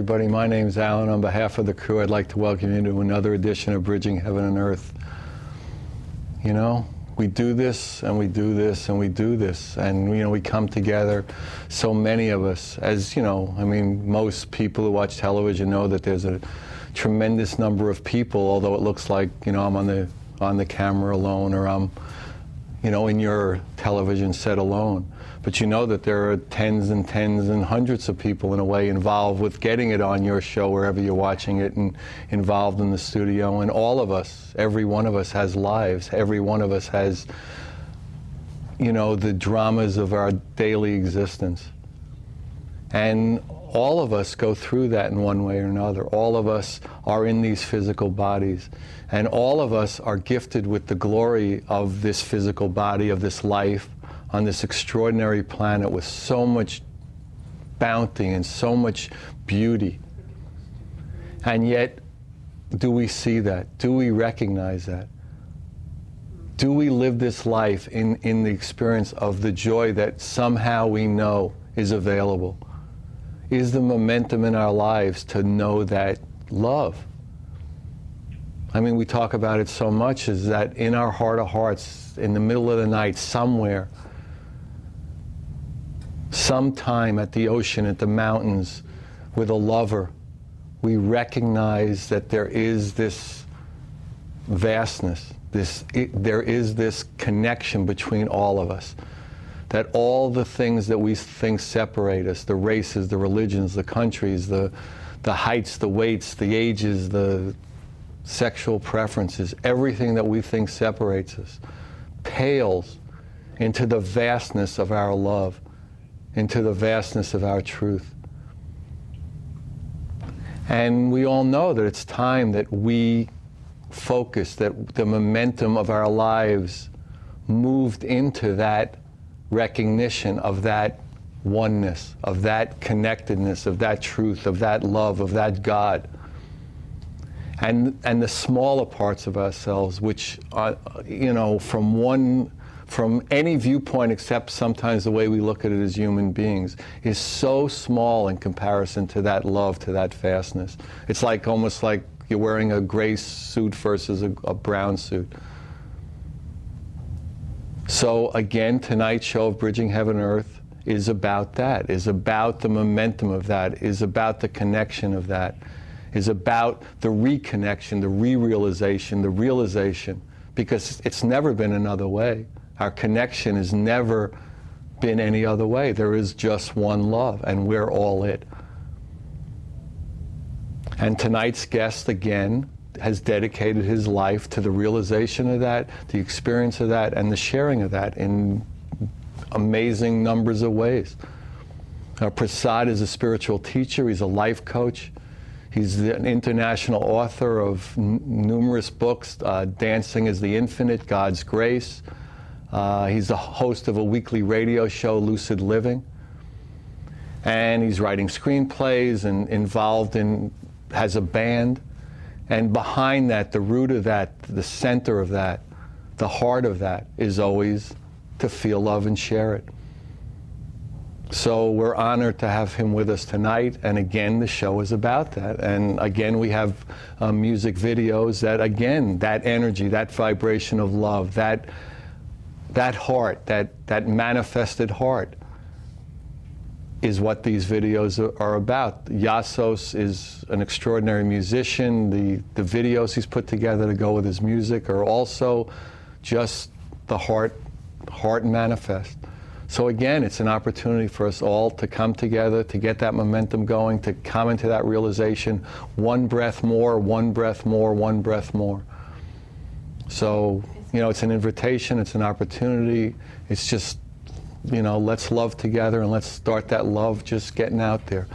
everybody. My name's Alan. On behalf of the crew, I'd like to welcome you to another edition of Bridging Heaven and Earth. You know, we do this, and we do this, and we do this, and, you know, we come together, so many of us, as, you know, I mean, most people who watch television know that there's a tremendous number of people, although it looks like, you know, I'm on the camera alone, or I'm, you know, in your television set alone. But you know that there are tens and tens and hundreds of people, in a way, involved with getting it on your show, wherever you're watching it, and involved in the studio. And all of us, every one of us has lives. Every one of us has, you know, the dramas of our daily existence. And all of us go through that in one way or another. All of us are in these physical bodies. And all of us are gifted with the glory of this physical body, of this life, on this extraordinary planet with so much bounty and so much beauty. And yet, do we see that? Do we recognize that? Do we live this life in the experience of the joy that somehow we know is available? Is the momentum in our lives to know that love? I mean, we talk about it so much, is that in our heart of hearts, in the middle of the night, somewhere, sometime at the ocean, at the mountains, with a lover, we recognize that there is this vastness, there is this connection between all of us. That all the things that we think separate us, the races, the religions, the countries, the heights, the weights, the ages, the sexual preferences, everything that we think separates us, pales into the vastness of our love, into the vastness of our truth. And we all know that it's time that we focus, that the momentum of our lives moved into that recognition of that oneness, of that connectedness, of that truth, of that love, of that God. And the smaller parts of ourselves, which are, you know, from any viewpoint except sometimes the way we look at it as human beings, is so small in comparison to that love, to that vastness. It's like almost like you're wearing a gray suit versus a brown suit. So again, tonight's show of Bridging Heaven and Earth is about that, is about the momentum of that, is about the connection of that, is about the reconnection, the re-realization, the realization, because it's never been another way. Our connection has never been any other way. There is just one love, and we're all it. And tonight's guest, again, has dedicated his life to the realization of that, the experience of that, and the sharing of that in amazing numbers of ways. Prasad is a spiritual teacher. He's a life coach. He's an international author of numerous books, Dancing is the Infinite, God's Grace. He's the host of a weekly radio show, Lucid Living. And he's writing screenplays and involved in, has a band. And behind that, the root of that, the center of that, the heart of that is always to feel love and share it. So we're honored to have him with us tonight, and again, the show is about that. And again, we have music videos that, again, that energy, that vibration of love, that heart, that manifested heart is what these videos are about. Iasos is an extraordinary musician. The videos he's put together to go with his music are also just the heart manifest. So again, it's an opportunity for us all to come together, to get that momentum going, to come into that realization, one breath more, one breath more, one breath more. So, you know, it's an invitation, it's an opportunity, it's just, you know, let's love together and let's start that love just getting out there.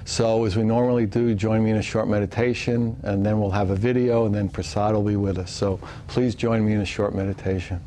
So as we normally do, join me in a short meditation, and then we'll have a video, and then Prasad will be with us. So please join me in a short meditation.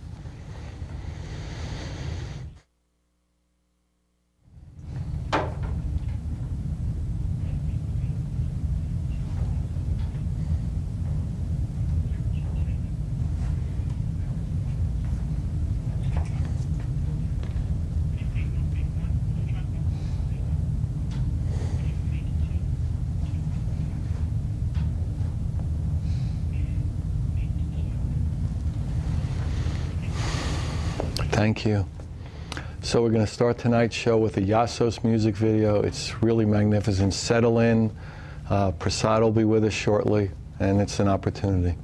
Thank you. So we're going to start tonight's show with a Iasos music video. It's really magnificent. Settle in. Prasad will be with us shortly, and it's an opportunity.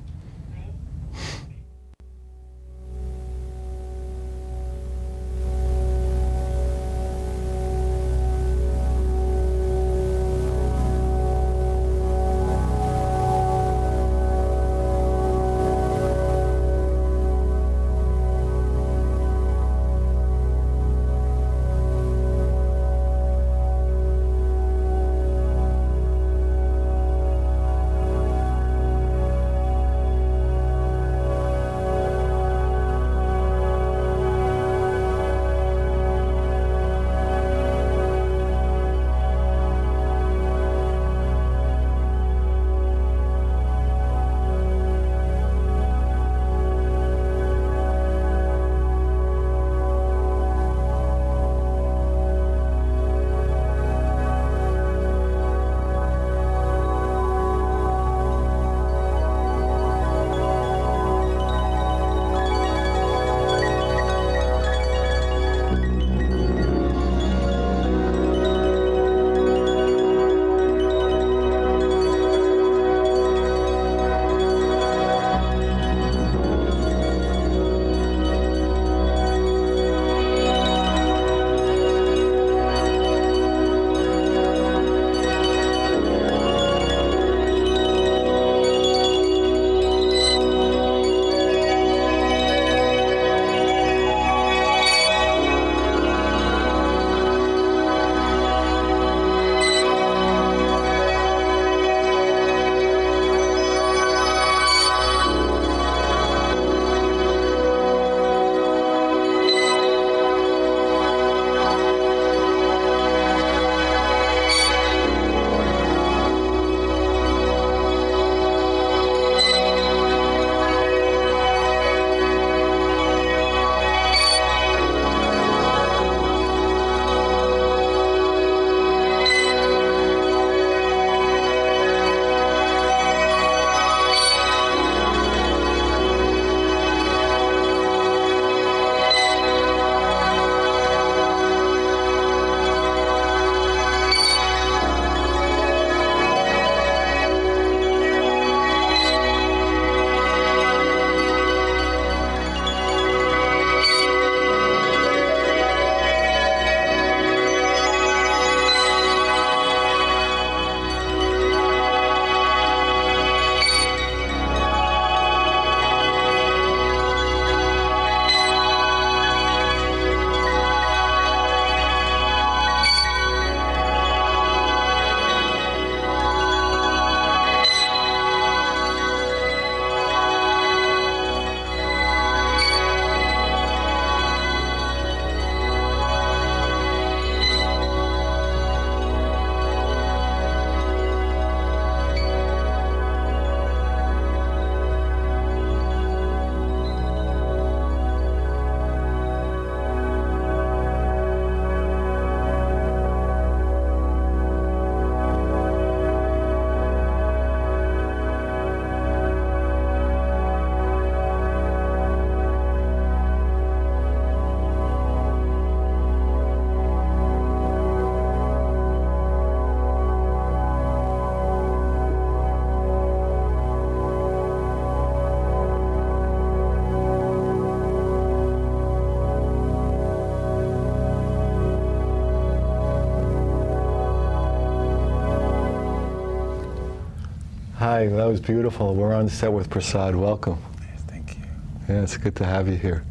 Hi, that was beautiful. We're on set with Prasad. Welcome. Yes, thank you. Yeah, it's good to have you here.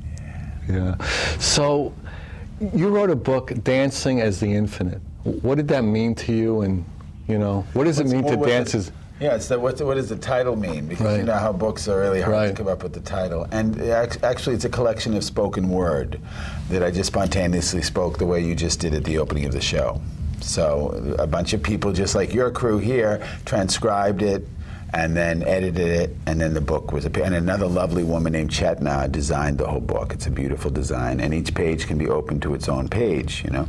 Yeah. So, you wrote a book, Dancing as the Infinite. What did that mean to you? And, you know, what does it mean to dance as... Yeah, it's what does the title mean? Because you know how books are really hard to come up with the title. And actually, it's a collection of spoken word that I just spontaneously spoke the way you just did at the opening of the show. So a bunch of people, just like your crew here, transcribed it and then edited it, and then the book was and another lovely woman named Chetna designed the whole book. It's a beautiful design, and each page can be open to its own page, you know.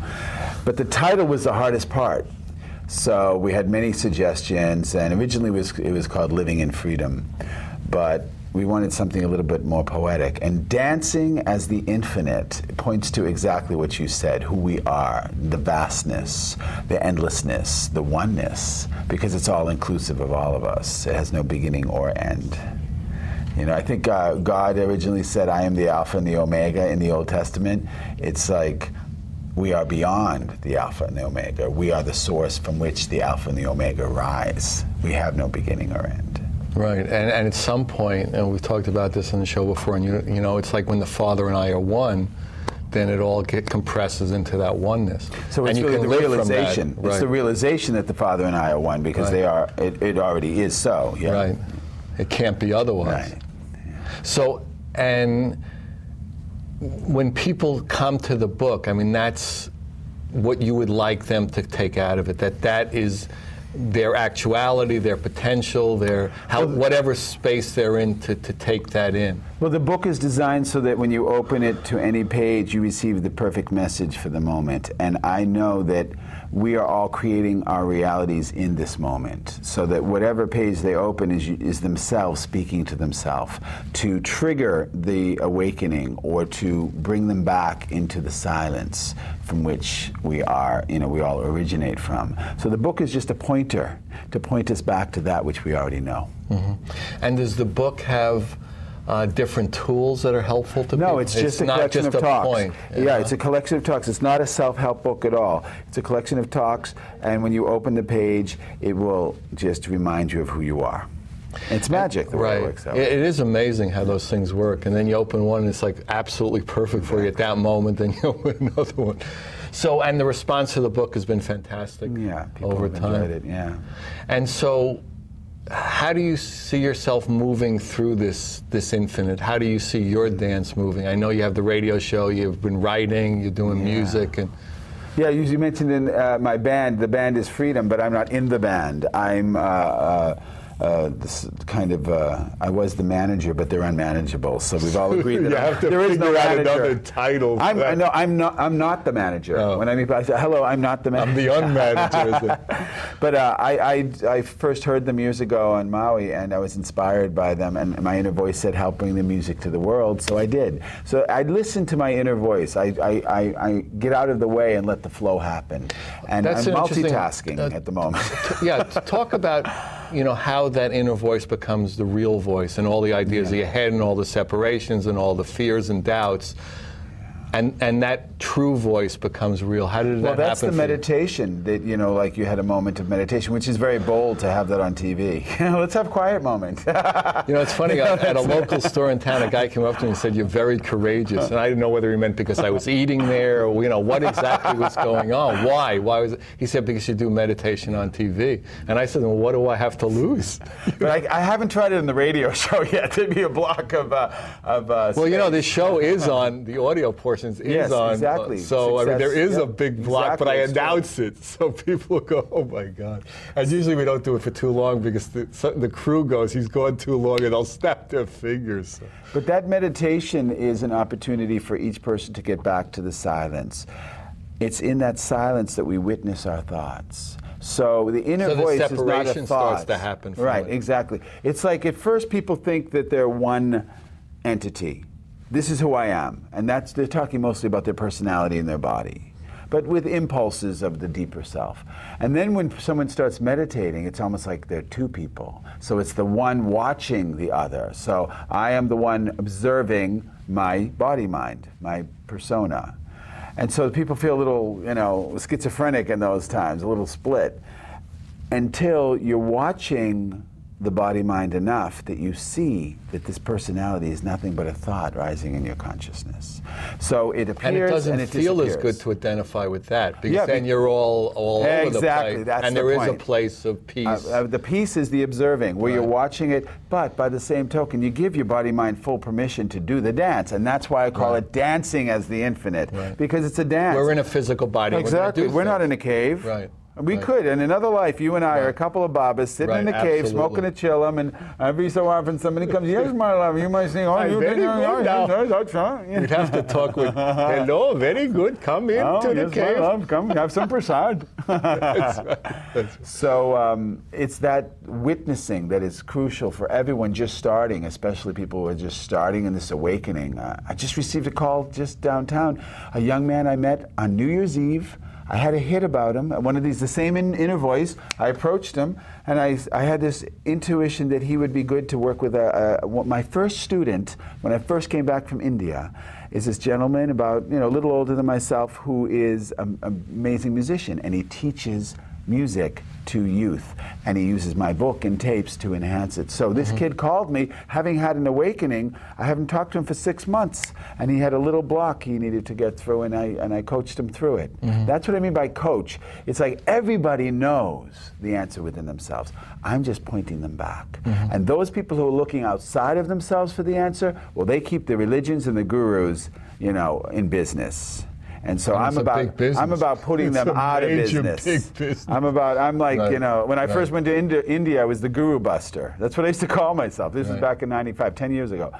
But the title was the hardest part. So we had many suggestions, and originally it was called Living in Freedom. But we wanted something a little bit more poetic. And dancing as the infinite points to exactly what you said, who we are, the vastness, the endlessness, the oneness, because it's all inclusive of all of us. It has no beginning or end. You know, I think God originally said, I am the Alpha and the Omega in the Old Testament. It's like we are beyond the Alpha and the Omega. We are the source from which the Alpha and the Omega rise. We have no beginning or end. Right, and at some point, and we've talked about this on the show before, and you know, it's like when the Father and I are one, then it all compresses into that oneness. So it's really the realization. Right. It's the realization that the Father and I are one, because they are. It already is so. Yeah. Right. It can't be otherwise. Right. So, and when people come to the book, I mean, that's what you would like them to take out of it. That is their actuality, their potential, their whatever space they're in to take that in. Well, the book is designed so that when you open it to any page, you receive the perfect message for the moment. And I know that we are all creating our realities in this moment, so that whatever page they open is themselves speaking to themselves to trigger the awakening or to bring them back into the silence from which we are, you know, we all originate from. So the book is just a pointer to point us back to that which we already know. Mm-hmm. And does the book have different tools that are helpful to people? No, it's just a collection of talks. Point, yeah, it's a collection of talks. It's not a self-help book at all. It's a collection of talks, and when you open the page, it will just remind you of who you are. It's magic the way it works out. It is amazing how those things work, and then you open one and it's like absolutely perfect for you at that moment, then you open another one. So, and the response to the book has been fantastic over time. Enjoyed it, yeah. And so, how do you see yourself moving through this infinite? How do you see your dance moving? I know you have the radio show, you've been writing, you're doing music. And yeah, you mentioned in my band, the band is Freedom, but I'm not in the band. I'm this kind of, I was the manager, but they're unmanageable. So we've all agreed that there is no manager. Another title. I'm not the manager. Oh. When I say, hello, I'm not the manager. I'm the unmanager, is it? But I first heard them years ago on Maui, and I was inspired by them, and my inner voice said, help bring the music to the world, so I did. So I listened to my inner voice. I get out of the way and let the flow happen. And That's I'm multitasking at the moment. Talk about, you know, how that inner voice becomes the real voice, and all the ideas of your head, and all the separations, and all the fears and doubts, and that true voice becomes real. How did that happen? Well, that's the meditation that, you know, like you had a moment of meditation, which is very bold to have that on TV. Let's have a quiet moment. You know, it's funny, at a local store in town, a guy came up to me and said, you're very courageous. And I didn't know whether he meant because I was eating there, or, you know, what exactly was going on. Why? Why was it? He said, because you do meditation on TV. And I said, well, what do I have to lose? But I haven't tried it in the radio show yet. There'd be a block of well, you know, this show is on, the audio portions is on. Exactly. So, I mean, there is a big block, but I announce it, so people go, oh my God. And usually we don't do it for too long, because the crew goes, he's gone too long, and they'll snap their fingers. So. But that meditation is an opportunity for each person to get back to the silence. It's in that silence that we witness our thoughts. So the inner voice is not a thought. So the separation starts to happen. Right, exactly. It's like at first people think that they're one entity. This is who I am. And they're talking mostly about their personality and their body, but with impulses of the deeper self. And then when someone starts meditating, it's almost like they're two people. So it's the one watching the other. So I am the one observing my body-mind, my persona. And so people feel a little, you know, schizophrenic in those times, a little split, until you're watching the body-mind enough that you see that this personality is nothing but a thought rising in your consciousness. So it appears and it disappears. And it doesn't feel as good to identify with that, because then you're all over the place. That's and there is a place of peace. The peace is the observing, where you're watching it, but by the same token, you give your body-mind full permission to do the dance, and that's why I call it dancing as the infinite, because it's a dance. We're in a physical body. Exactly. We're not in a cave. Right. We could. In another life, you and I are a couple of Babas sitting in the cave, smoking a chillum, and every so often somebody comes, yes, my love, you might sing, oh, you think, We'd have to talk with, hello, very good, come into the cave. My love, come, have some prasad. That's right. So it's that witnessing that is crucial for everyone just starting, especially people who are just starting in this awakening. I just received a call just downtown. A young man I met on New Year's Eve. I had a hit about him. One of these, the same inner voice. I approached him, and I had this intuition that he would be good to work with. My first student, when I first came back from India, is this gentleman about a little older than myself who is an amazing musician, and he teaches music to youth, and he uses my book and tapes to enhance it. So this kid called me, having had an awakening. I haven't talked to him for 6 months, and he had a little block he needed to get through, and I coached him through it. That's what I mean by coach. It's like everybody knows the answer within themselves. I'm just pointing them back. And those people who are looking outside of themselves for the answer, well, they keep the religions and the gurus, in business. And so I'm about putting them out of business. I'm like, when I first went to India, I was the guru buster. That's what I used to call myself. This was back in '95, 10 years ago.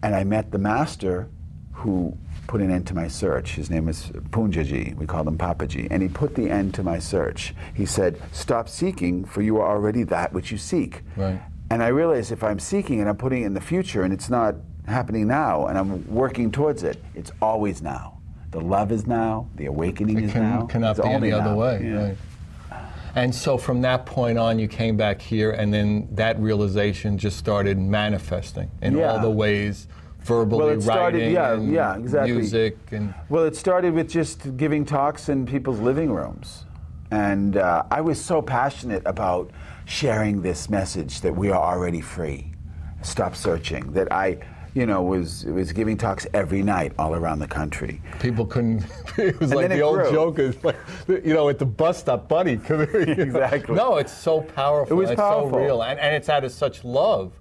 And I met the master who put an end to my search. His name was Punjaji. We called him Papaji. And he put the end to my search. He said, stop seeking, for you are already that which you seek. Right. And I realized if I'm seeking and I'm putting it in the future and it's not happening now and I'm working towards it, it's always now. The love is now, the awakening is now. It cannot be any other way. Yeah. Right. And so from that point on, you came back here, and then that realization just started manifesting in all the ways, verbally, writing, exactly. Music. Well, it started with just giving talks in people's living rooms. And I was so passionate about sharing this message that we are already free. Stop searching. That I was giving talks every night all around the country. People couldn't, it was like the old joke, is like, at the bus stop, buddy, come here. Exactly. No, it's so powerful. It was powerful. It's so real, and it's out of such love.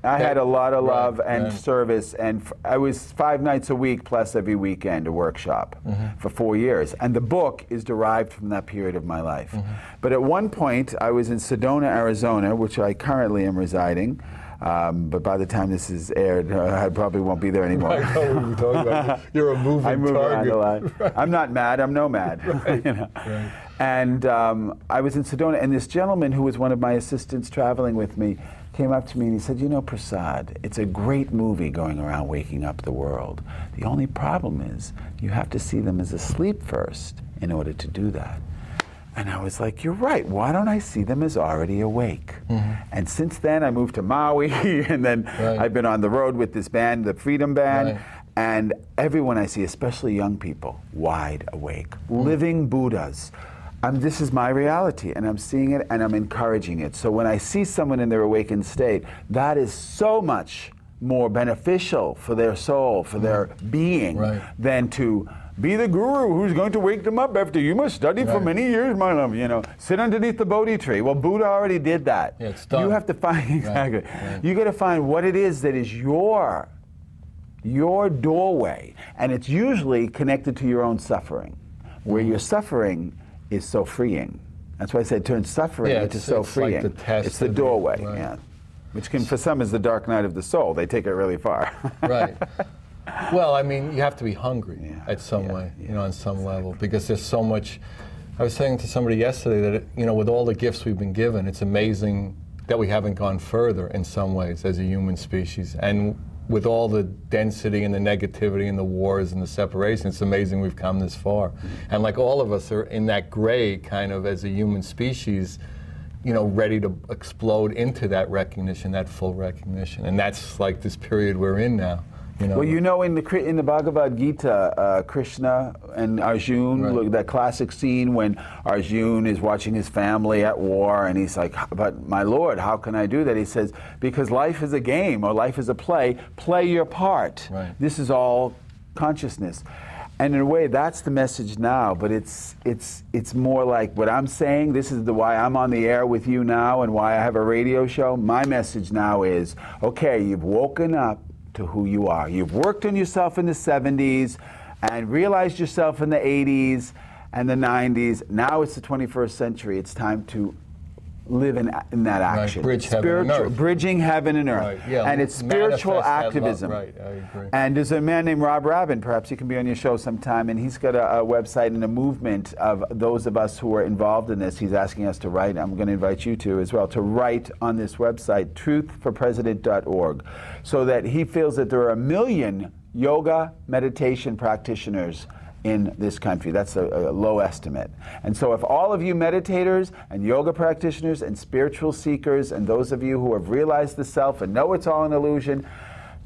I had a lot of love and service, and I was 5 nights a week plus every weekend a workshop for 4 years. And the book is derived from that period of my life. But at one point, I was in Sedona, Arizona, which I currently am residing. But by the time this is aired, I probably won't be there anymore. I know what you're talking about. You're a moving I move target. Around a lot. Right. I'm not mad. I'm nomad. Right. And I was in Sedona, and this gentleman who was one of my assistants traveling with me came up to me and he said, Prasad, it's a great movie going around waking up the world. The only problem is you have to see them as asleep first in order to do that. And I was like, you're right. Why don't I see them as already awake? And since then, I moved to Maui, and then I've been on the road with this band, the Freedom Band, and everyone I see, especially young people, wide awake, living Buddhas. This is my reality, and I'm seeing it, and I'm encouraging it. So when I see someone in their awakened state, that is so much more beneficial for their soul, for their being, than to be the guru who's going to wake them up after you must study for many years, my love. Sit underneath the Bodhi tree. Well, Buddha already did that. Yeah, it's done. You have to find You got to find what it is that is your doorway, and it's usually connected to your own suffering, where your suffering is so freeing. That's why I said turn suffering into so freeing. Like the test it's the doorway, which can, for some, is the dark night of the soul. They take it really far. Right. Well, I mean, you have to be hungry at some way, on some level, because there's so much. I was saying to somebody yesterday that, with all the gifts we've been given, it's amazing that we haven't gone further in some ways as a human species. And with all the density and the negativity and the wars and the separation, it's amazing we've come this far. And like all of us are in that gray kind of as a human species, ready to explode into that recognition, that full recognition. And that's like this period we're in now. Well, in the Bhagavad Gita, Krishna and Arjuna, look, that classic scene when Arjuna is watching his family at war, and he's like, but my Lord, how can I do that? He says, because life is a game, or life is a play your part. This is all consciousness. And in a way, that's the message now, but it's more like what I'm saying. This is why I'm on the air with you now and why I have a radio show. My message now is, okay, you've woken up to who you are. You've worked on yourself in the 70s and realized yourself in the 80s, and the 90s. Now it's the 21st century. It's time to live in that action. Right. Bridging heaven and earth. Right. Yeah. And it's spiritual activism. Right, I agree. And there's a man named Rob Rabin, perhaps he can be on your show sometime, and he's got a website and a movement of those of us who are involved in this. He's asking us to write, I'm going to invite you to as well, to write on this website, truthforpresident.org, so that he feels that there are 1 million yoga meditation practitioners in this country. That's a low estimate. And so if all of you meditators and yoga practitioners and spiritual seekers and those of you who have realized the self and know it's all an illusion,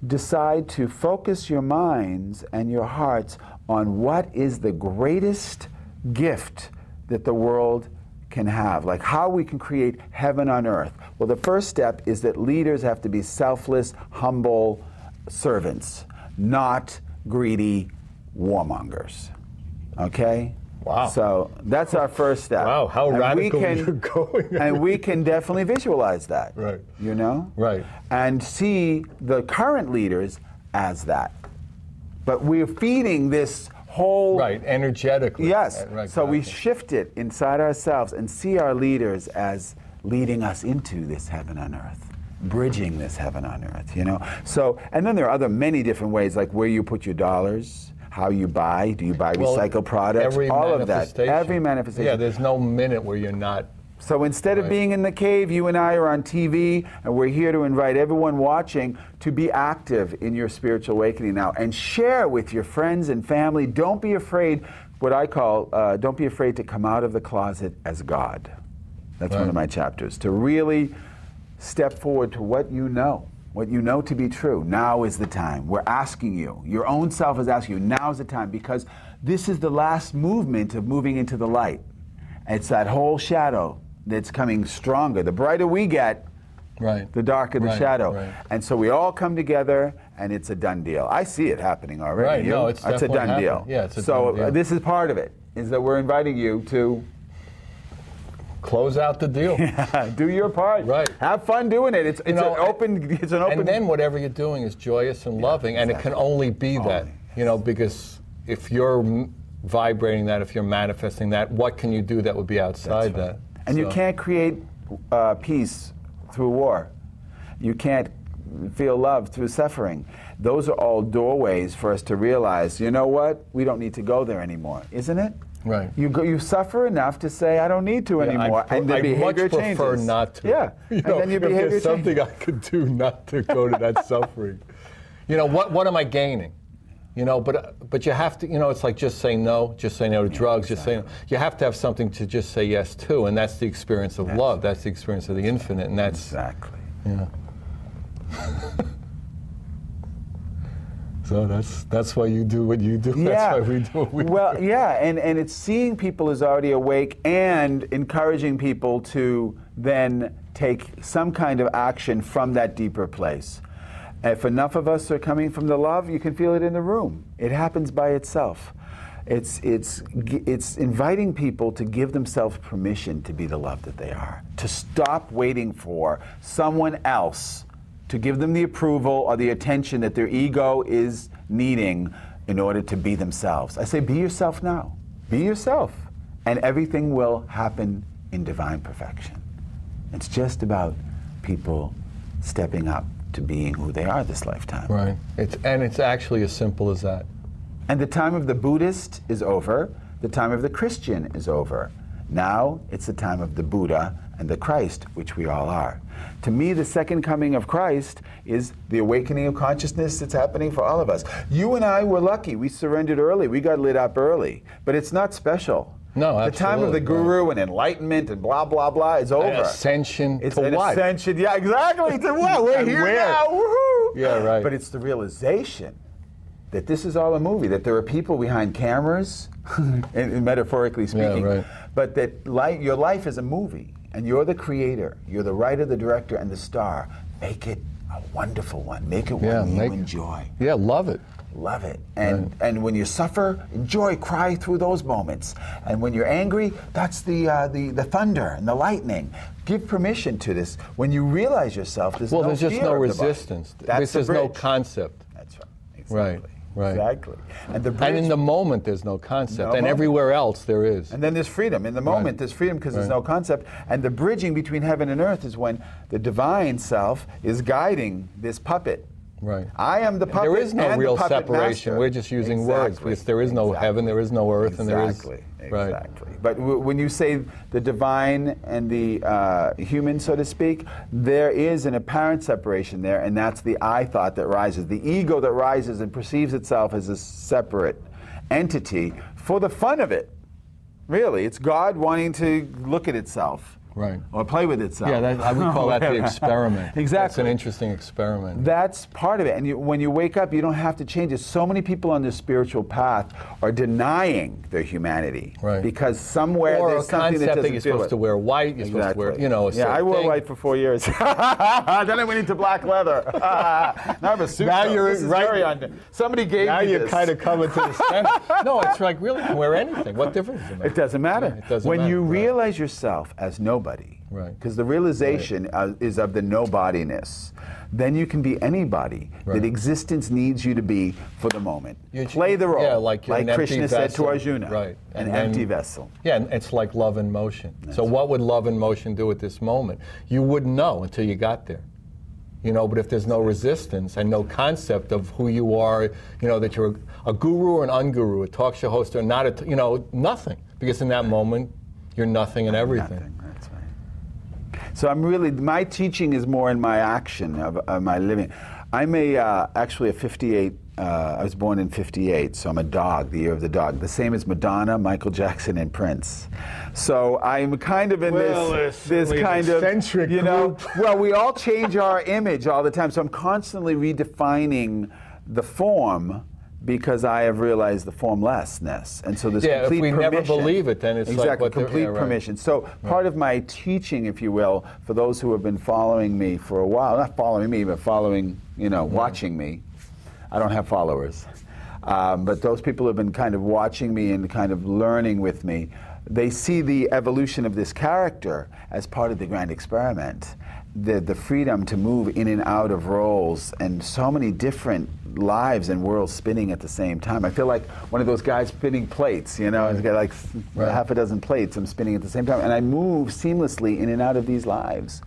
decide to focus your minds and your hearts on what is the greatest gift that the world can have, like how we can create heaven on earth. Well, the first step is that leaders have to be selfless, humble servants, not greedy warmongers. Okay? Wow. So that's our first step. Wow, how radical you're going. And we can definitely visualize that. Right. You know? Right. And see the current leaders as that. But we're feeding this whole... Right, energetically. Yes. Right, so we shift it inside ourselves and see our leaders as leading us into this heaven on earth. Bridging this heaven on earth, you know? So, and then there are many different ways, like where you put your dollars, how you buy, do you buy recycled products, all of that. Every manifestation. Yeah, there's no minute where you're not. So instead of being in the cave, you and I are on TV, and we're here to invite everyone watching to be active in your spiritual awakening now, and share with your friends and family. Don't be afraid, what I call, don't be afraid to come out of the closet as God. That's one of my chapters, to really step forward to what you know to be true. Now is the time. We're asking you. Your own self is asking you, now is the time, because this is the last movement of moving into the light. It's that whole shadow that's coming stronger. The brighter we get, the darker the shadow. Right. And so we all come together, and it's a done deal. I see it happening already. Right, no, it's a done deal. Yeah, it's a done deal. So this is part of it, is that we're inviting you to close out the deal. Yeah, do your part. Right. Have fun doing it. It's an open. And then whatever you're doing is joyous and loving, and it can only be that. You know, because if you're vibrating that, if you're manifesting that, what can you do that would be outside that? And you can't create peace through war. You can't feel love through suffering. Those are all doorways for us to realize, you know what? We don't need to go there anymore, isn't it? Right. You suffer enough to say, I don't need to anymore, and the behavior changes. I much prefer not to. Yeah, and then your behavior changes. If there's something I could do not to go to that suffering. You know, what am I gaining? You know, but you have to, you know, it's like just say no to drugs, just say no. You have to have something to just say yes to, and that's the experience of love. That's the experience of the infinite, and that's... Exactly. Yeah. So that's why you do what you do. Yeah. That's why we do what we do. Well, yeah, and it's seeing people as already awake and encouraging people to then take some kind of action from that deeper place. If enough of us are coming from the love, you can feel it in the room. It happens by itself. It's inviting people to give themselves permission to be the love that they are, to stop waiting for someone else to give them the approval or the attention that their ego is needing in order to be themselves. I say, be yourself now. Be yourself. And everything will happen in divine perfection. It's just about people stepping up to being who they are this lifetime. Right. It's actually as simple as that. And the time of the Buddhist is over. The time of the Christian is over. Now it's the time of the Buddha and the Christ, which we all are. To me, the second coming of Christ is the awakening of consciousness that's happening for all of us. You and I were lucky. We surrendered early. We got lit up early. But it's not special. No, absolutely. The time of the guru and enlightenment and blah, blah, blah is over. An ascension it's to an what? Ascension, yeah, exactly. To what? We're here now. Woohoo! Yeah, right. But it's the realization that this is all a movie, that there are people behind cameras, and metaphorically speaking, right. But that your life is a movie, and you're the creator, you're the writer, the director, and the star. Make it a wonderful one. Make it one you enjoy. Yeah, love it. Love it. And when you suffer, enjoy, cry through those moments. And when you're angry, that's the thunder and the lightning. Give permission to this. When you realize yourself, there's there's just no resistance. There's no concept. That's right. Exactly. Right. Right. Exactly. And in the moment, there's no concept. And everywhere else, there is. And then there's freedom. In the moment, there's freedom because there's no concept. And the bridging between heaven and earth is when the divine self is guiding this puppet. Right. I am the puppet. There is no real separation. Master. We're just using words because there is no heaven, there is no earth, and there is. Exactly. But when you say the divine and the human, so to speak, there is an apparent separation there, and that's the I thought that rises, the ego that rises and perceives itself as a separate entity for the fun of it. Really, it's God wanting to look at itself. Right. Or play with itself. Yeah, we call that the experiment. Exactly. It's an interesting experiment. That's part of it. And when you wake up, you don't have to change it. So many people on the spiritual path are denying their humanity. Right. because somewhere there's something that doesn't that you're supposed to wear white, you're supposed to wear, I wore white for 4 years. Then I went into black leather. Now I have a suit. Now you're somebody gave me this. Now you're kind of coming to the center. No, it's like, really, you can wear anything. What difference does it make? It doesn't matter. Yeah, it doesn't when matter. you realize yourself as nobody, right? Because the realization is of the nobodiness. Then you can be anybody that existence needs you to be for the moment. Play the role. Yeah, like Krishna said to Arjuna. Right. An empty vessel. Yeah, and it's like love in motion. So what would love in motion do at this moment? You wouldn't know until you got there. But if there's no resistance and no concept of who you are, that you're a guru or an unguru, a talk show host or not, nothing. Because in that moment, you're nothing and everything. Nothing. That's right. So my teaching is more in my action of my living. I'm actually a 58, I was born in 58, so I'm a dog, the year of the dog. The same as Madonna, Michael Jackson, and Prince. So I'm kind of in this kind of, eccentric group. Well, we all change our image all the time, so I'm constantly redefining the form because I have realized the formlessness. And so there's complete permission. If we never believe it, then it's exactly, like complete permission. So part of my teaching, if you will, for those who have been following me for a while, not following me, but following, watching me. I don't have followers. But those people who have been kind of watching me and kind of learning with me, they see the evolution of this character as part of the grand experiment. The freedom to move in and out of roles and so many different lives and worlds spinning at the same time. I feel like one of those guys spinning plates, He's got like half a dozen plates I'm spinning at the same time. And I move seamlessly in and out of these lives.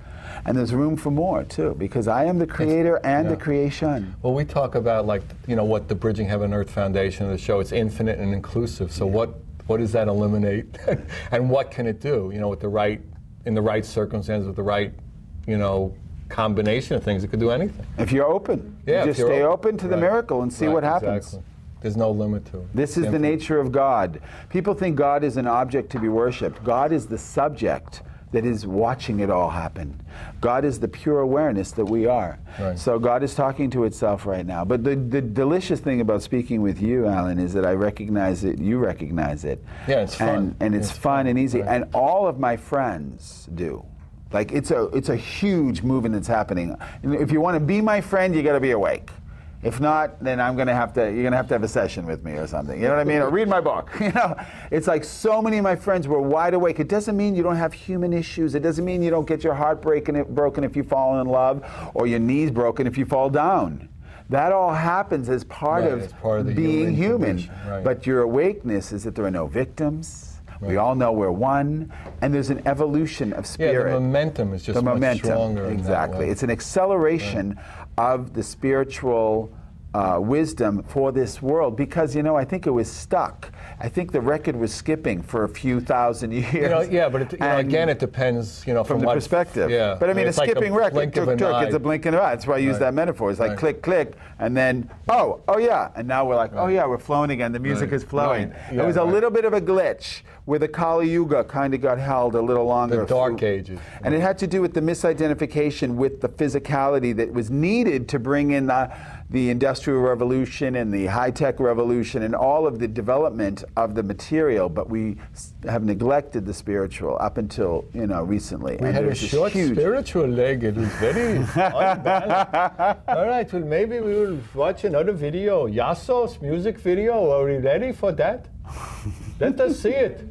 And there's room for more, too, because I am the creator and the creation. Well, we talk about, what the Bridging Heaven and Earth Foundation of the show, it's infinite and inclusive. So what does that eliminate? And what can it do, in the right circumstances, with the right combination of things, it could do anything. If you're open. Yeah, you just stay open to the miracle and see what happens. Exactly. There's no limit to it. This is the nature of God. People think God is an object to be worshipped. God is the subject that is watching it all happen. God is the pure awareness that we are. Right. So God is talking to itself right now. But the delicious thing about speaking with you, Alan, is that I recognize it, you recognize it. Yeah, it's fun. And it's fun and easy. Right. And all of my friends do. Like, it's a huge movement that's happening. If you want to be my friend, you got to be awake. If not, then you're gonna have to have a session with me or something. You know what I mean? Or read my book. It's like so many of my friends were wide awake. It doesn't mean you don't have human issues. It doesn't mean you don't get your heart broken if you fall in love, or your knees broken if you fall down. That all happens as part of being human. Right. But your awakeness is that there are no victims. Right. We all know we're one, and there's an evolution of spirit. Yeah, the momentum is just much stronger. Exactly. It's an acceleration of the spiritual wisdom for this world, because I think it was stuck. I think the record was skipping for a few thousand years. But again, it depends, from the perspective. Yeah. But I mean, a skipping record, it's a blink of an eye. That's why I use that metaphor. It's like click, click, and then oh yeah, and now we're like, oh yeah, we're flowing again. The music is flowing. Right. Yeah, it was a little bit of a glitch where the Kali Yuga kind of got held a little longer. The Dark Ages. And it had to do with the misidentification with the physicality that was needed to bring in the Industrial Revolution and the high-tech revolution and all of the development of the material, but we have neglected the spiritual up until recently. We had a short spiritual leg. It was very unbalanced. All right, well, maybe we will watch another video. Iasos music video. Are we ready for that? Let us see it.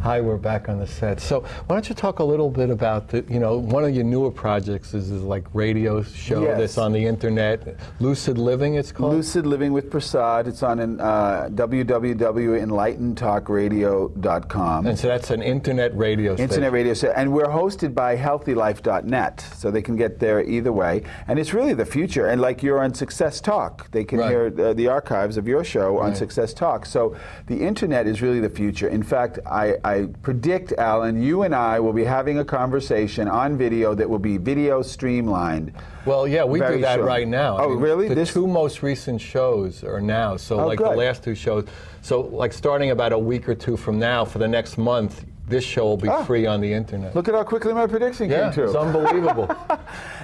Hi, we're back on the set. So why don't you talk a little bit about the, one of your newer projects is like radio show that's on the internet, Lucid Living it's called? Lucid Living with Prasad. It's on www.enlightenedtalkradio.com. And so that's an internet radio station. Internet radio station. And we're hosted by healthylife.net, so they can get there either way. And it's really the future. And like you're on Success Talk, they can hear the archives of your show on Success Talk. So the internet is really the future. In fact, I predict, Alan, you and I will be having a conversation on video that will be video streamlined. Well, yeah, we do that right now. Oh, really? The two most recent shows are now. So like the last two shows. So like starting about a week or two from now, for the next month, this show will be free on the internet. Look at how quickly my prediction came true. It's unbelievable.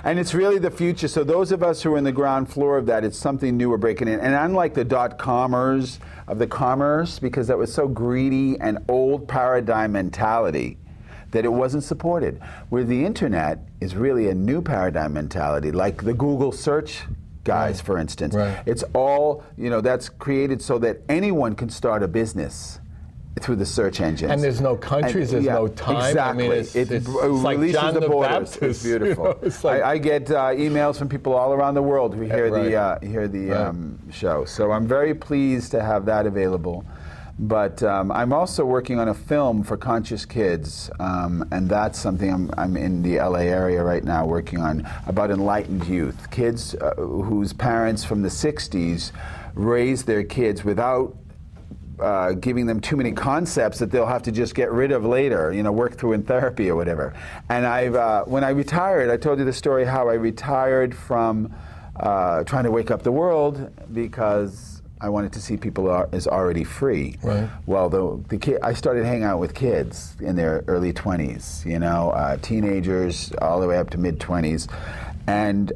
And it's really the future. So those of us who are in the ground floor of that, it's something new we're breaking in. And unlike the dot-commers of the commerce, because that was so greedy and old paradigm mentality, that it wasn't supported. Where the internet is really a new paradigm mentality, like the Google search guys, for instance. It's all, that's created so that anyone can start a business through the search engines. And there's no countries, there's no time. Exactly. I mean, it's like releases John the borders. Baptist. It's beautiful. It's like, I get emails from people all around the world who hear the show. So I'm very pleased to have that available. But I'm also working on a film for conscious kids, and that's something I'm in the LA area right now working on, about enlightened youth. Kids whose parents from the 60s raised their kids without giving them too many concepts that they'll have to just get rid of later, work through in therapy or whatever. And when I retired, I told you the story how I retired from trying to wake up the world because I wanted to see people as already free. Well, I started hanging out with kids in their early 20s, teenagers all the way up to mid-20s. And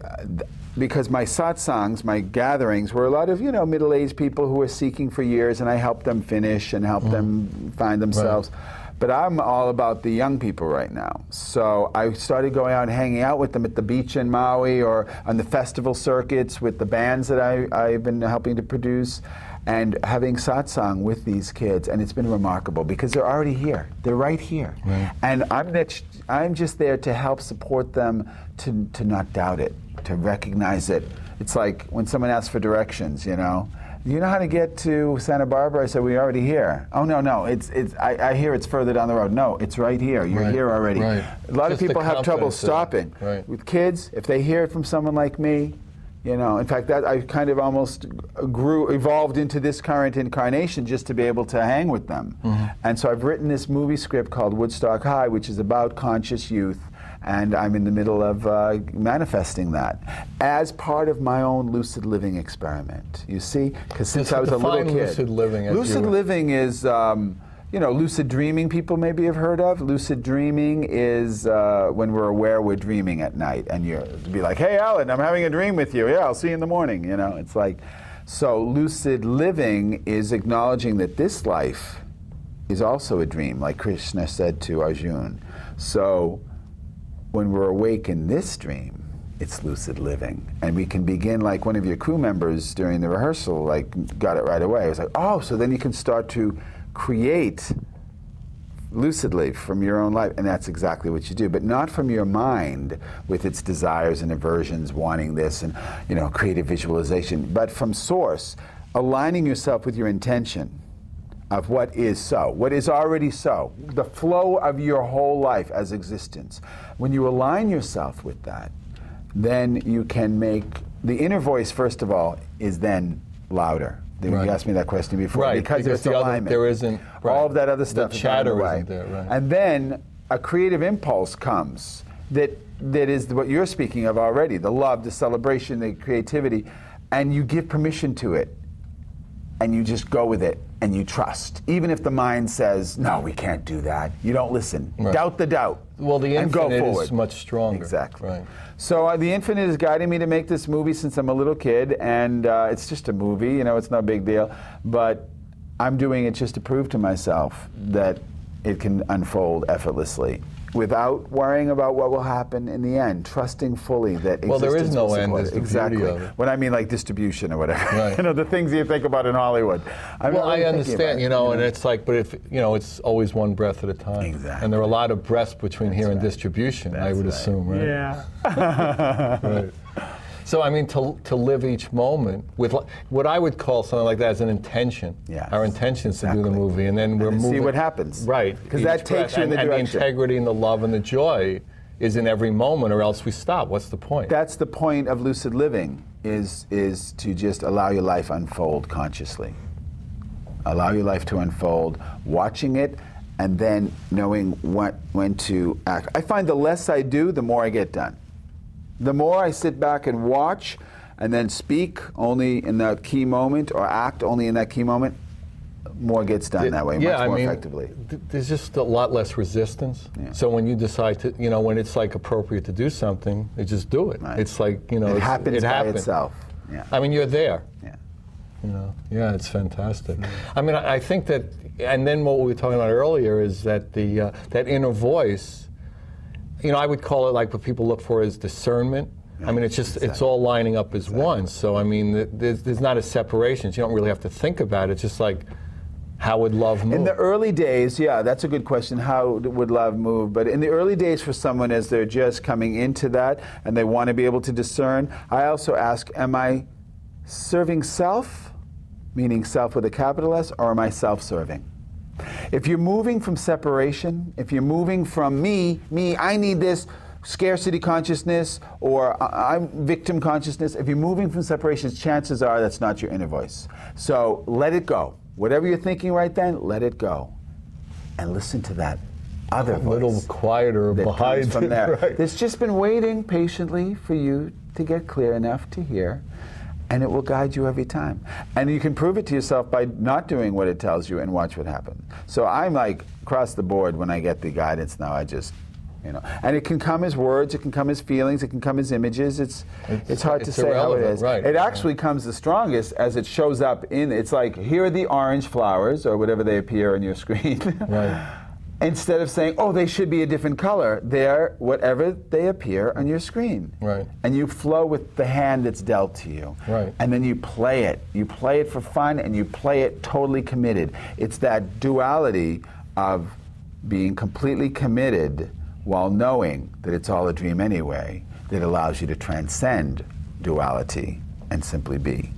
because my satsangs, my gatherings, were a lot of, middle-aged people who were seeking for years, and I helped them finish and helped them find themselves. But I'm all about the young people right now. So I started going out and hanging out with them at the beach in Maui or on the festival circuits with the bands that I've been helping to produce, and having satsang with these kids. And it's been remarkable because they're already here. They're right here. And I'm just there to help support them to not doubt it, to recognize it. It's like when someone asks for directions, you know how to get to Santa Barbara? I said, we're already here. Oh, no, I hear it's further down the road. No, it's right here. You're here already. A lot of people have trouble stopping. With kids, if they hear it from someone like me, in fact, that I kind of almost evolved into this current incarnation just to be able to hang with them. And so I've written this movie script called Woodstock High, which is about conscious youth. And I'm in the middle of manifesting that as part of my own lucid living experiment. You see, because since I was a little kid, lucid living. Lucid living is, lucid dreaming. People maybe have heard of. Lucid dreaming is when we're aware we're dreaming at night, and you'll be like, "Hey, Alan, I'm having a dream with you. Yeah, I'll see you in the morning." It's like, so lucid living is acknowledging that this life is also a dream, like Krishna said to Arjuna. So when we're awake in this dream, it's lucid living. And we can begin, like one of your crew members during the rehearsal, got it right away. It was like, oh, so then you can start to create lucidly from your own life. And that's exactly what you do, but not from your mind with its desires and aversions, wanting this and, creative visualization, but from source, aligning yourself with your intention of what is so, what is already so, the flow of your whole life as existence. When you align yourself with that, then you can make, the inner voice, first of all, is then louder. You asked me that question before. Because it's alignment. There isn't, all of that other stuff the chatter isn't there, And then a creative impulse comes that is what you're speaking of already, the love, the celebration, the creativity, and you give permission to it. And you just go with it, and you trust. Even if the mind says, no, we can't do that. You don't listen. Doubt the doubt. Well, the infinite is much stronger. Exactly. So the infinite is guiding me to make this movie since I'm a little kid, and it's just a movie, it's no big deal. But I'm doing it just to prove to myself that it can unfold effortlessly. without worrying about what will happen in the end, trusting fully that well, there is existence no will end. support Is it. the Exactly. beauty of it. When I mean like distribution or whatever, Right. you know, the things you think about in Hollywood. Well, I understand, you know, and it's like, but if you know, it's always one breath at a time. Exactly. And there are a lot of breaths between here and distribution. I would assume, right? Yeah. Right. So I mean, to live each moment with what I would call something like that as an intention. Yes, Our intention is exactly. to do the movie, and then we're moving. See what happens. Right. Because that takes you in the direction. And the integrity and the love and the joy is in every moment, or else we stop. What's the point? That's the point of lucid living, is to just allow your life unfold consciously. Allow your life to unfold, watching it, and then knowing when to act. I find the less I do, the more I get done. The more I sit back and watch and then speak only in that key moment or act only in that key moment, more gets done that way, much more effectively. There's just a lot less resistance. Yeah. So when you decide to, you know, when it's like appropriate to do something, you just do it. Right. It's like, you know, it happens by itself. Yeah. I mean, you're there. Yeah. You know, yeah, it's fantastic. I mean, I think that, and then what we were talking about earlier is that the that inner voice, you know, I would call it like what people look for is discernment. Yeah, I mean, it's just, it's all lining up as one. So, I mean, there's not a separation. You don't really have to think about it. It's just like, how would love move? In the early days, yeah, that's a good question. How would love move? But in the early days for someone as they're just coming into that and they want to be able to discern, I also ask, am I serving self, meaning self with a capital S, or am I self-serving? If you're moving from separation, if you're moving from me, I need this scarcity consciousness, or I'm victim consciousness, if you're moving from separation, chances are that's not your inner voice. So let it go. Whatever you're thinking right then, let it go. And listen to that other voice. A little quieter that behind comes from it, there. right. That's just been waiting patiently for you to get clear enough to hear, and it will guide you every time. And you can prove it to yourself by not doing what it tells you and watch what happens. So I'm like, across the board, when I get the guidance now, I just, you know, and it can come as words, it can come as feelings, it can come as images. It's hard to say how it is. Right. It actually comes the strongest as it shows up in, it's like, here are the orange flowers, or whatever they appear on your screen. Right. Instead of saying, oh, they should be a different color, they're whatever they appear on your screen. Right. And you flow with the hand that's dealt to you. Right. And then you play it. You play it for fun, and you play it totally committed. It's that duality of being completely committed while knowing that it's all a dream anyway, that allows you to transcend duality and simply be.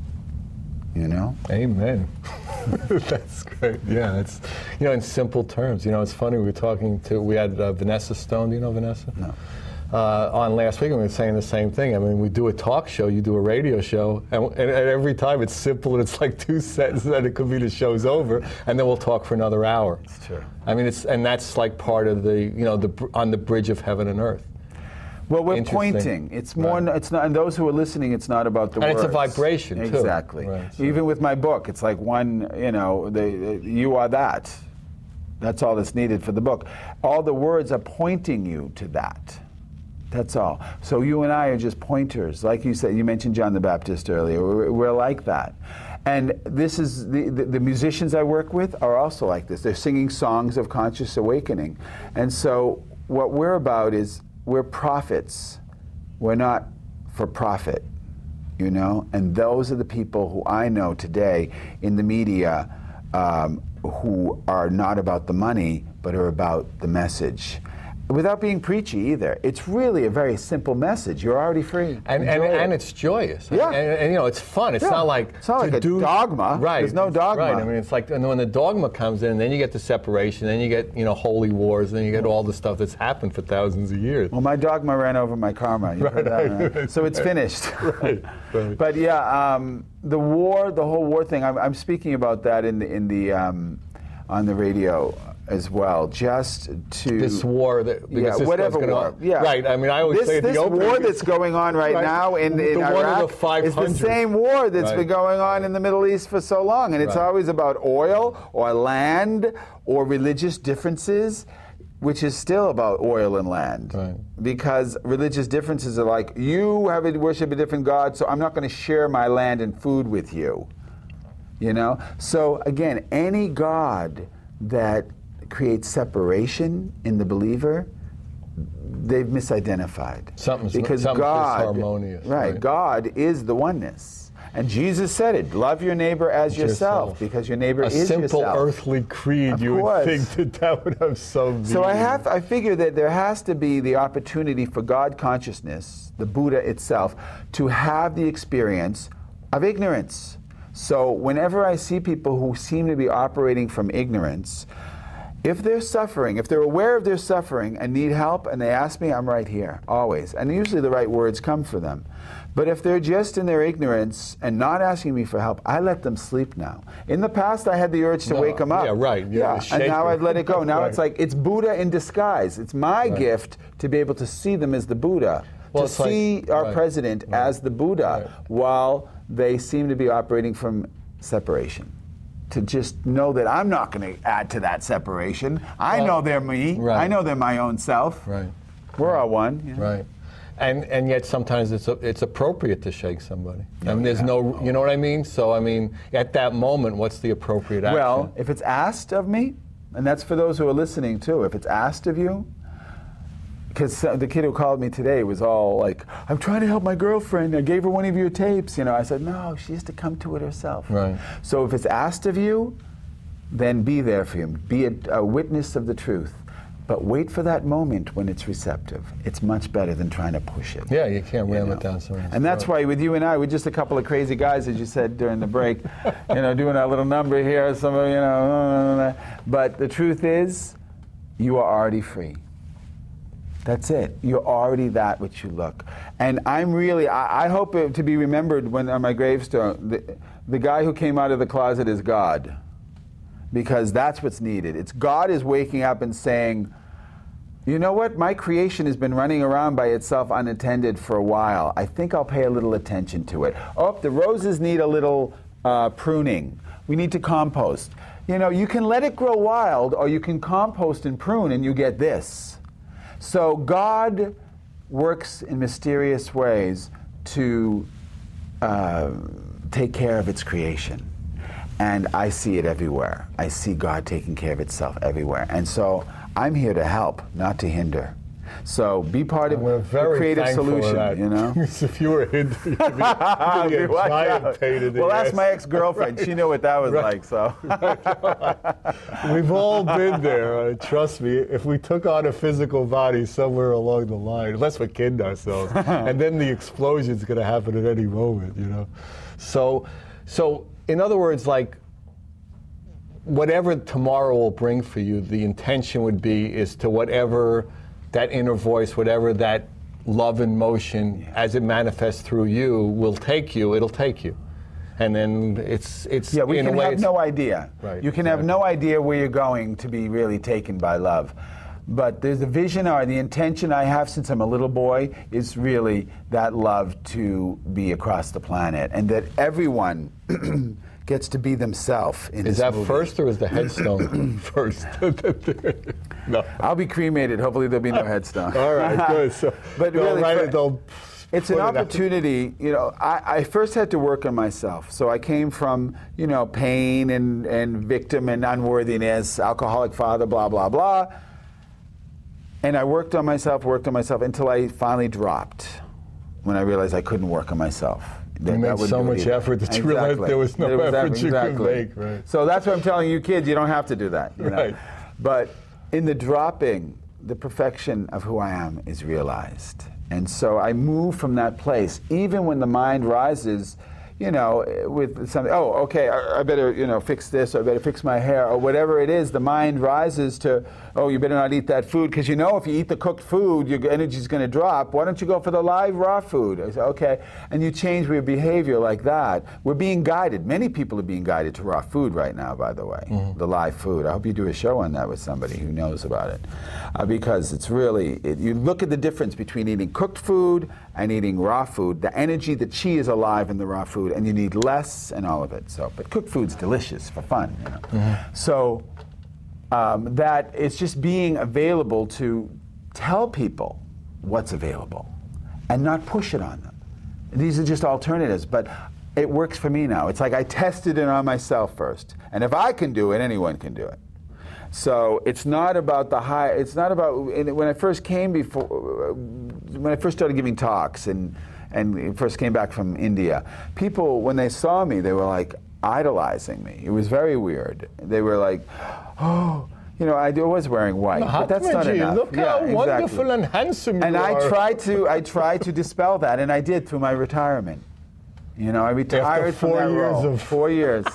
You know? Amen. That's great. Yeah, it's, you know, in simple terms. You know, it's funny, we had Vanessa Stone, do you know Vanessa? No. On last week, and we were saying the same thing. I mean, we do a talk show, you do a radio show, and every time it's simple, and it's like 2 sentences, and it could be the show's over, and then we'll talk for another hour. It's true. I mean, and that's like part of the, you know, on the bridge of heaven and earth. Well, we're pointing. It's more. Right. It's not. And those who are listening, it's not about the words. And it's a vibration too. Exactly. Right, so. Even with my book, it's like one. You know, you are that. That's all that's needed for the book. All the words are pointing you to that. That's all. So you and I are just pointers, like you said. You mentioned John the Baptist earlier. We're like that. And this is the musicians I work with are also like this. They're singing songs of conscious awakening, and so what we're about is. We're prophets. We're not for profit, you know? And those are the people who I know today in the media who are not about the money, but are about the message. Without being preachy either. It's really a very simple message. You're already free. And it's joyous. Yeah. And you know, it's fun. It's not like a dogma. Right. There's no dogma. Right. I mean, it's like, and when the dogma comes in, then you get the separation, then you get, you know, holy wars, then you get all the stuff that's happened for thousands of years. Well, my dogma ran over my karma. You heard that, right? So it's finished. Right. But yeah, the whole war thing. I'm speaking about that in the on the radio as well, just to this war that whatever war, right. I mean, I always say this war that's going on right now in Iraq is the same war that's been going on in the Middle East for so long, and it's always about oil or land or religious differences, which is still about oil and land, because religious differences are like, you worship a different God, so I'm not going to share my land and food with you. You know, so again, any God that creates separation in the believer they've misidentified. Something's God, disharmonious. Right, God is the oneness. And Jesus said it, love your neighbor as yourself, because your neighbor is yourself. A simple earthly creed, you would think that would have so meaning. So I figure that there has to be the opportunity for God consciousness, the Buddha itself, to have the experience of ignorance. So whenever I see people who seem to be operating from ignorance, if they're suffering, if they're aware of their suffering and need help and they ask me, I'm right here, always. And usually the right words come for them. But if they're just in their ignorance and not asking me for help, I let them sleep now. In the past, I had the urge to wake them up. Yeah, right. Yeah, and now I'd let it go. Now it's like, it's Buddha in disguise. It's my gift to be able to see them as the Buddha, to see our president as the Buddha, while they seem to be operating from separation. To just know that I'm not going to add to that separation. I know they're me. I know they're my own self. Right. We're all one. You know? Right. And yet sometimes it's appropriate to shake somebody. I mean, there's no, you know what I mean? So, I mean, at that moment, what's the appropriate action? Well, if it's asked of me, and that's for those who are listening too, if it's asked of you, because the kid who called me today was all like, I'm trying to help my girlfriend, I gave her one of your tapes, you know. I said, no, she has to come to it herself. Right. So if it's asked of you, then be there for him. Be a witness of the truth. But wait for that moment when it's receptive. It's much better than trying to push it. Yeah, you can't ram it down someone's throat. And that's why with you and I, we're just a couple of crazy guys, as you said during the break, you know, doing our little number here, some of, you know, but the truth is, you are already free. That's it. You're already that which you look. And I'm really, I hope it to be remembered when on my gravestone, the guy who came out of the closet is God. Because that's what's needed. It's God is waking up and saying, you know what, my creation has been running around by itself unattended for a while. I think I'll pay a little attention to it. Oh, the roses need a little pruning. We need to compost. You know, you can let it grow wild, or you can compost and prune, and you get this. So God works in mysterious ways to take care of its creation. And I see it everywhere. I see God taking care of itself everywhere. And so I'm here to help, not to hinder. So be part of the creative solution, you know? If you were hindered, you'd be a giant pain in the ass. Well, that's my ex-girlfriend. She knew what that was like, so. We've all been there. Trust me, if we took on a physical body somewhere along the line, unless we're kidding ourselves, and then the explosion's going to happen at any moment, you know? So in other words, like, whatever tomorrow will bring for you, the intention would be is to whatever that inner voice, whatever that love in motion, as it manifests through you, will take you, it'll take you. And then it's yeah, we can have no idea. Right, you can have no idea where you're going to be really taken by love. But there's a vision, or the intention I have since I'm a little boy is really that love to be across the planet, and that everyone gets to be themselves in this movie. Is that first, or is the headstone first? No. I'll be cremated. Hopefully there'll be no headstone. All right, good. So, but really, it's an it opportunity. You know, I first had to work on myself. So I came from, you know, pain and victim and unworthiness, alcoholic father, blah, blah, blah. And I worked on myself until I finally dropped, when I realized I couldn't work on myself. You made so much effort that you realized there was no effort you could make. Right. So that's what I'm telling you kids, you don't have to do that. You know? But in the dropping, the perfection of who I am is realized. And so I move from that place, even when the mind rises, you know, with something, oh, okay, I better, you know, fix this, or I better fix my hair, or whatever it is, the mind rises to, oh, you better not eat that food, because you know if you eat the cooked food, your energy's going to drop. Why don't you go for the live, raw food? I say, okay, and you change your behavior like that. We're being guided. Many people are being guided to raw food right now, by the way, the live food. I hope you do a show on that with somebody who knows about it, because it's really, you look at the difference between eating cooked food and eating raw food. The energy, the chi is alive in the raw food, and you need less and all of it. So, but cooked food's delicious for fun, you know. So that it's just being available to tell people what's available and not push it on them. These are just alternatives, but it works for me now. It's like I tested it on myself first, and if I can do it, anyone can do it. So it's not about the high. It's not about when I first came when I first started giving talks and first came back from India. People, when they saw me, they were like idolizing me. It was very weird. They were like, oh. You know, I was wearing white, but that's not enough. Look how wonderful and handsome you are. And I tried to dispel that, and I did through my retirement. You know, I retired from that role. 4 years.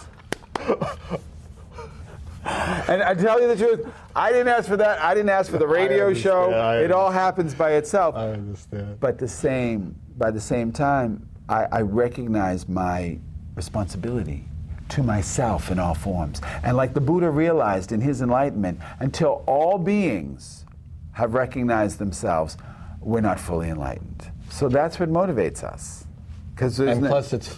And I tell you the truth, I didn't ask for that. I didn't ask for the radio show. It all happens by itself. I understand. But by the same time, I recognize my responsibility to myself in all forms. And like the Buddha realized in his enlightenment, until all beings have recognized themselves, we're not fully enlightened. So that's what motivates us. And plus, it's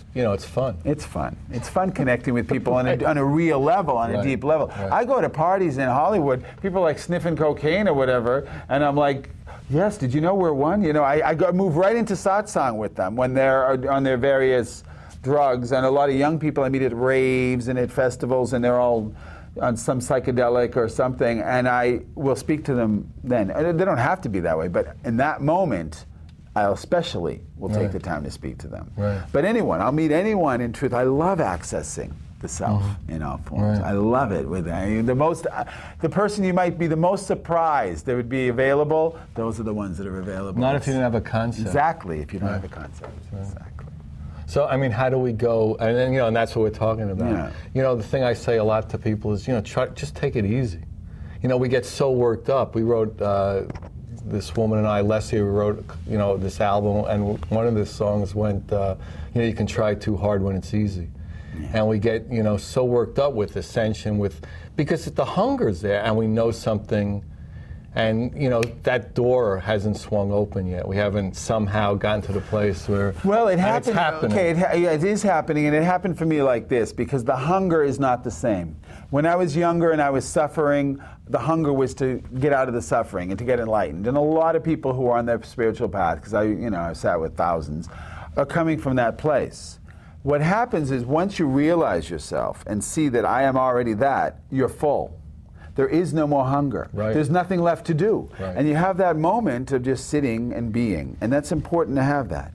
fun. It's fun. It's fun connecting with people on a real level, on a deep level. Right. I go to parties in Hollywood, people are like sniffing cocaine or whatever, and I'm like, yes, did you know we're one? You know, I move right into satsang with them when they're on their various drugs, and a lot of young people I meet at raves and at festivals, and they're all on some psychedelic or something, and I will speak to them then. And they don't have to be that way, but in that moment, I especially will take the time to speak to them. Right. But anyone, I'll meet anyone in truth. I love accessing the self in all forms. Right. I love it. The person you might be the most surprised that would be available, those are the ones that are available. Not if you didn't have a concept. Exactly, if you don't have a concept. Right. Exactly. So, I mean, how do we go, and then, and that's what we're talking about. Yeah. The thing I say a lot to people is, just take it easy. We get so worked up. We wrote, this woman and I, Leslie, we wrote, this album, and one of the songs went, you can try too hard when it's easy. Yeah. And we get, so worked up with ascension, because the hunger's there, and we know something. And, that door hasn't swung open yet. We haven't somehow gotten to the place where it happened. It's happening. Okay, it is happening, and it happened for me like this, because the hunger is not the same. When I was younger and I was suffering, the hunger was to get out of the suffering and to get enlightened. And a lot of people who are on their spiritual path, because I sat with thousands, are coming from that place. What happens is once you realize yourself and see that I am already that, you're full. There is no more hunger. Right. There's nothing left to do. Right. And you have that moment of just sitting and being. And that's important to have that.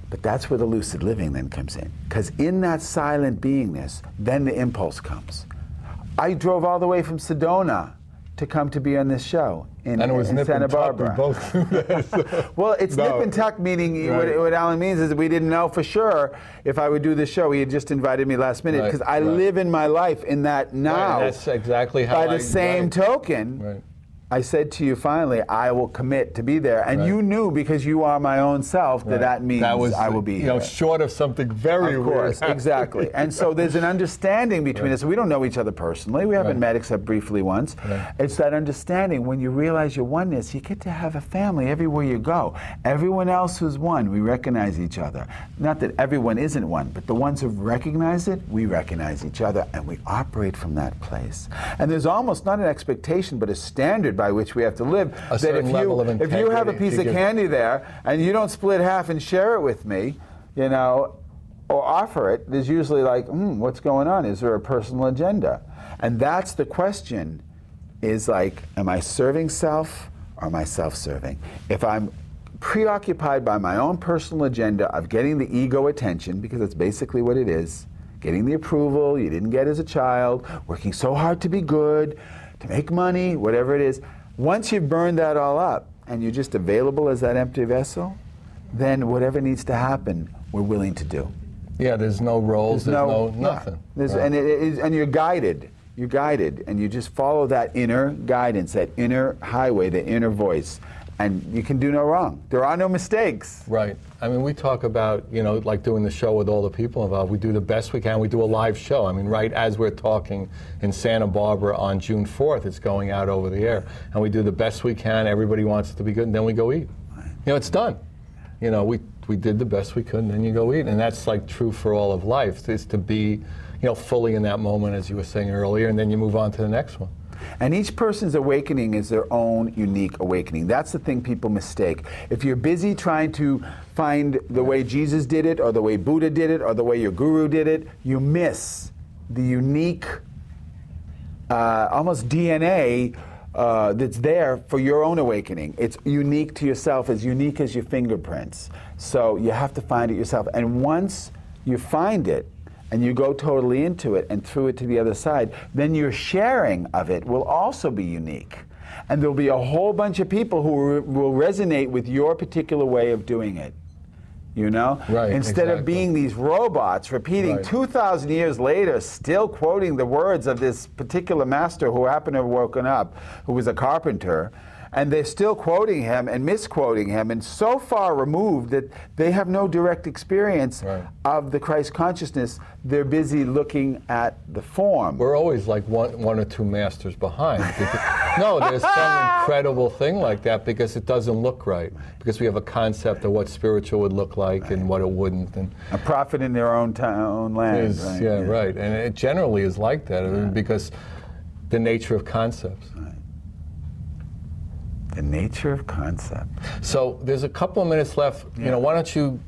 But that's where the lucid living then comes in. Because in that silent beingness, then the impulse comes. I drove all the way from Sedona to come to be on this show in Santa Barbara. Both. Well, it's nip and tuck, meaning what Alan means is that we didn't know for sure if I would do this show. He had just invited me last minute because I live in my life in that now. That's exactly how By the same token, I said to you finally, I will commit to be there. And you knew, because you are my own self, that means I will be here. Short of something very weird. Of course, exactly. And so there's an understanding between us. We don't know each other personally. We haven't met except briefly once. It's that understanding. When you realize your oneness, you get to have a family everywhere you go. Everyone else who's one, we recognize each other. Not that everyone isn't one, but the ones who recognize it, we recognize each other, and we operate from that place. And there's almost not an expectation, but a standard by which we have to live. That if you have a piece of candy there and you don't split half and share it with me, or offer it, there's usually like, what's going on? Is there a personal agenda? And that's the question, is like, am I serving self or am I self-serving? If I'm preoccupied by my own personal agenda of getting the ego attention, because that's basically what it is, getting the approval you didn't get as a child, working so hard to be good, to make money, whatever it is. Once you've burned that all up and you're just available as that empty vessel, then whatever needs to happen, we're willing to do. Yeah, there's no roles, there's no nothing. And you're guided. You're guided, and you just follow that inner guidance, that inner highway, the inner voice, and you can do no wrong. There are no mistakes. Right. I mean, we talk about, like doing the show with all the people involved. We do the best we can. We do a live show. I mean, right as we're talking in Santa Barbara on June 4th, it's going out over the air. And we do the best we can. Everybody wants it to be good, and then we go eat. It's done. We did the best we could, and then you go eat. And that's like true for all of life, is to be, fully in that moment, as you were saying earlier, and then you move on to the next one. And each person's awakening is their own unique awakening. That's the thing people mistake. If you're busy trying to find the way Jesus did it, or the way Buddha did it, or the way your guru did it, you miss the unique almost DNA that's there for your own awakening. It's unique to yourself, as unique as your fingerprints. So you have to find it yourself. And once you find it, and you go totally into it and through it to the other side, then your sharing of it will also be unique. And there'll be a whole bunch of people who will resonate with your particular way of doing it. You know? Right, Instead of being these robots repeating 2,000 years later, still quoting the words of this particular master who happened to have woken up, who was a carpenter, and they're still quoting him and misquoting him, and so far removed that they have no direct experience of the Christ consciousness. They're busy looking at the form. We're always like one or two masters behind. No, there's some incredible thing like that because it doesn't look right. Because we have a concept of what spiritual would look like and what it wouldn't. And a prophet in their own land. Right. And it generally is like that I mean, because the nature of concepts. The nature of concept. So there's a couple of minutes left. You know, why don't you?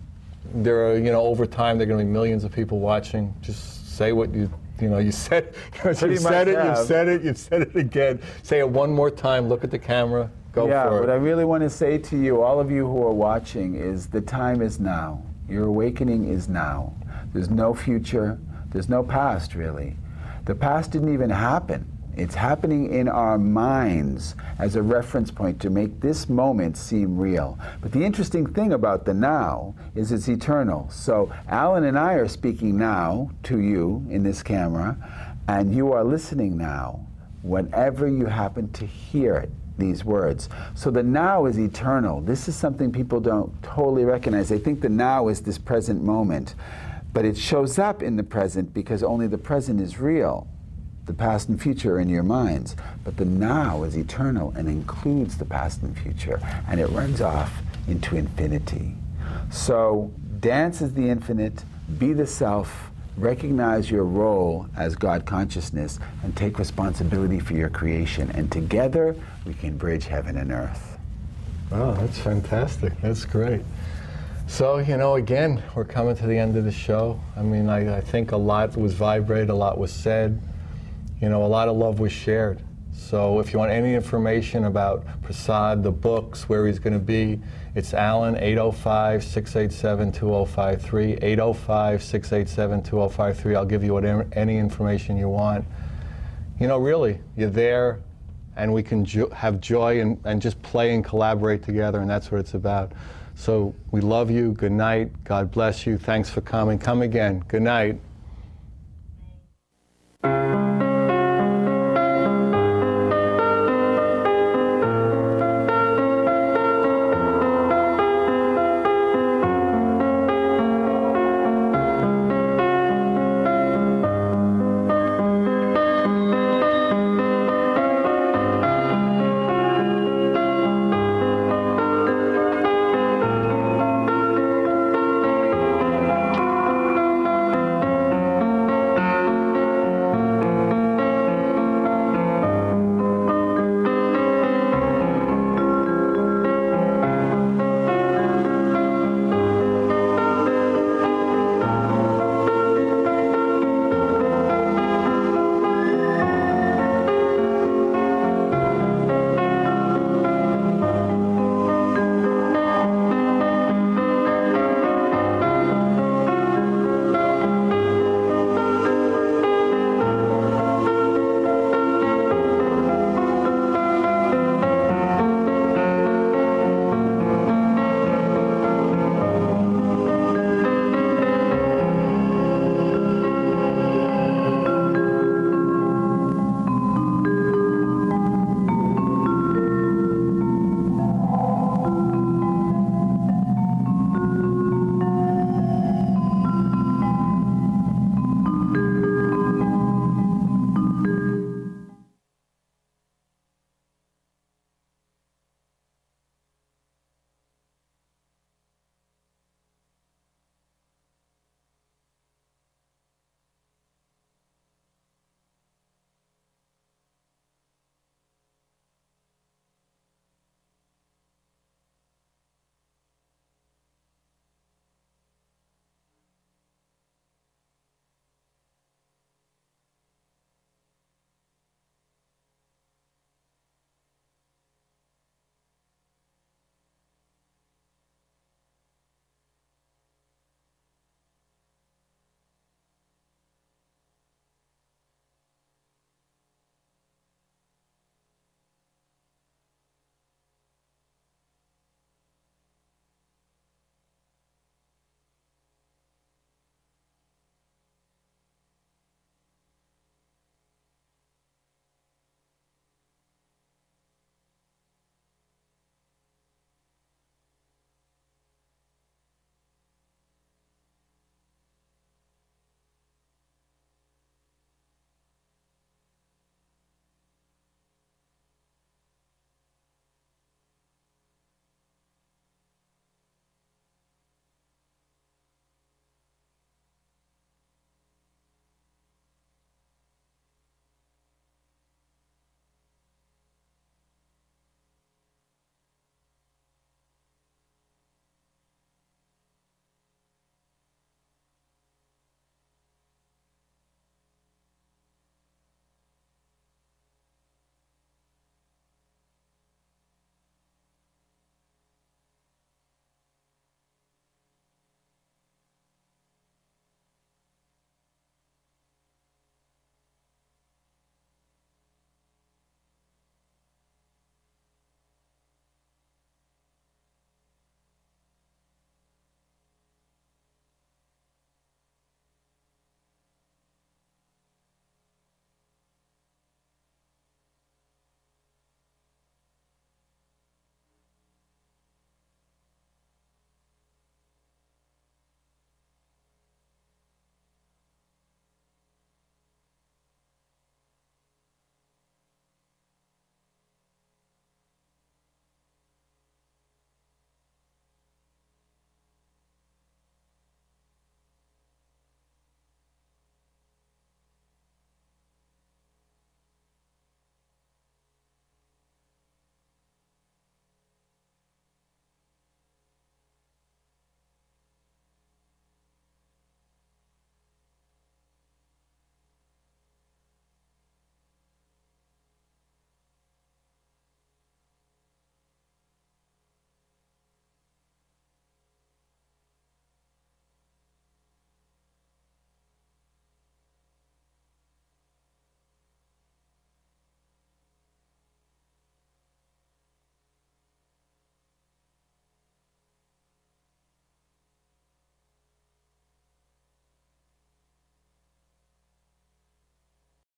There are, you know, over time there are going to be millions of people watching. Just say what you know. You said. You said it. You've said it. You've said it again. Say it one more time. Look at the camera. Go for it. What I really want to say to you, all of you who are watching, is the time is now. Your awakening is now. There's no future. There's no past, really. The past didn't even happen. It's happening in our minds as a reference point to make this moment seem real. But the interesting thing about the now is it's eternal. So Alan and I are speaking now to you in this camera, and you are listening now whenever you happen to hear it, these words. So the now is eternal. This is something people don't totally recognize. They think the now is this present moment, but it shows up in the present because only the present is real. The past and future are in your minds, but the now is eternal and includes the past and future, and it runs off into infinity. So dance as the infinite, be the self, recognize your role as God consciousness, and take responsibility for your creation, and together we can bridge heaven and earth. Wow, that's fantastic. That's great. So, you know, again, we're coming to the end of the show. I mean, I think a lot was vibrated, a lot was said. You know, a lot of love was shared. So if you want any information about Prasad, the books, where he's going to be, it's Alan, 805-687-2053, 805-687-2053. I'll give you any information you want. You know, really, you're there, and we can have joy and just play and collaborate together, and that's what it's about. So we love you. Good night. God bless you. Thanks for coming. Come again. Good night.